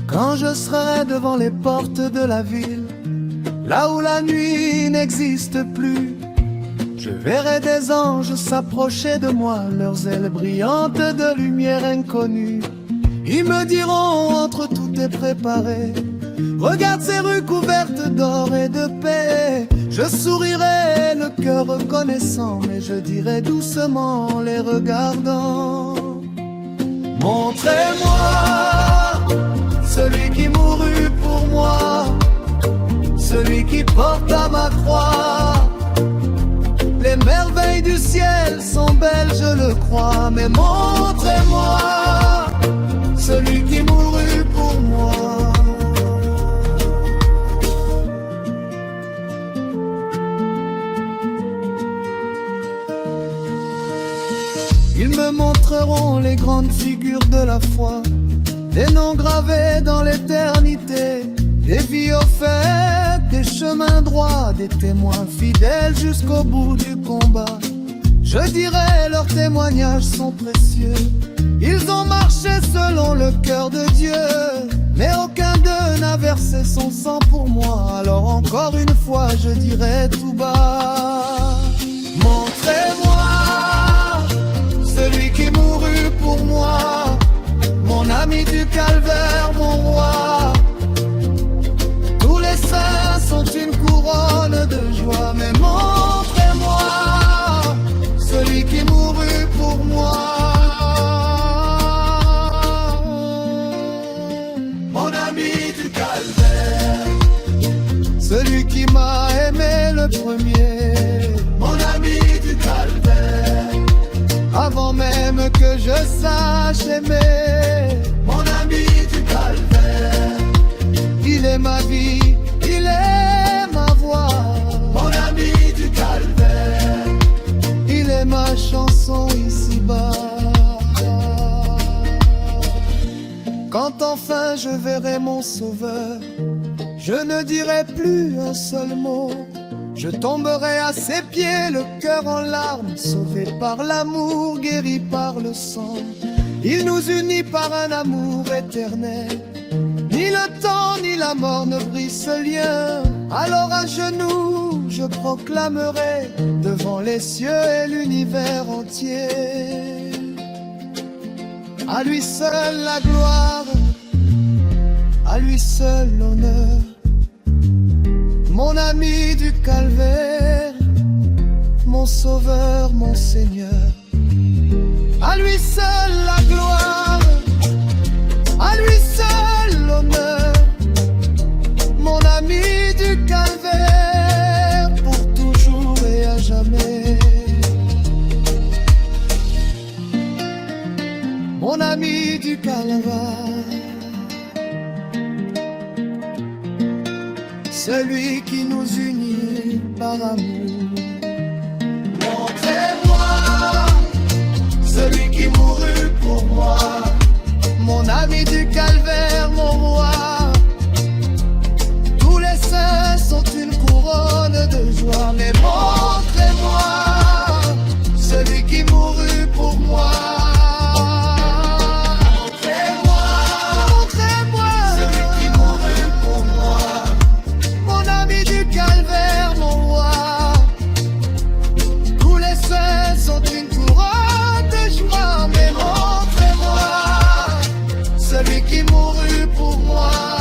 Quand je serai devant les portes de la ville, là où la nuit n'existe plus, je verrai des anges s'approcher de moi, leurs ailes brillantes de lumière inconnue. Ils me diront, entre tout est préparé, regarde ces rues couvertes d'or et de paix. Je sourirai, le cœur reconnaissant, mais je dirai doucement en les regardant: montrez-moi celui qui mourut pour moi, celui qui porta ma croix. Les merveilles du ciel sont belles, je le crois, mais montrez-moi celui qui mourut pour moi. Ils me montreront les grandes figures de la foi, des noms gravés dans l'éternité, des vies offertes, des chemins droits, des témoins fidèles jusqu'au bout du combat. Je dirai, leurs témoignages sont précieux, ils ont marché selon le cœur de Dieu, mais aucun d'eux n'a versé son sang pour moi. Alors encore une fois je dirai tout bas: montrez-moi celui qui mourut pour moi, mon ami du calvaire, mon roi. Tous les saints sont une couronne de joie, mais montrez-moi celui qui mourut pour moi. Mon ami du calvaire, celui qui m'a aimé le premier. Mon ami du calvaire, avant même que je sache aimer. Mon ami du calvaire, il est ma vie, il est ma voix. Mon ami du calvaire, il est ma chanson ici-bas. Quand enfin je verrai mon sauveur, je ne dirai plus un seul mot. Je tomberai à ses pieds, le cœur en larmes, sauvé par l'amour, guéri par le sang. Il nous unit par un amour éternel. Ni le temps ni la mort ne brisent ce lien. Alors à genoux je proclamerai devant les cieux et l'univers entier: à lui seul la gloire, à lui seul l'honneur. Mon ami du calvaire, mon sauveur, mon Seigneur. À lui seul la gloire, à lui seul l'honneur. Mon ami du calvaire, pour toujours et à jamais. Mon ami du calvaire, celui qui nous unit par amour. Montrez-moi celui qui mourut pour moi, mon ami du calvaire, mon roi. Tous les saints sont une couronne de joie, mais montrez-moi celui qui mourut pour moi. Calvaire, mon roi. Tous les saints sont une couronne de joie, mais montrez-moi celui qui mourut pour moi.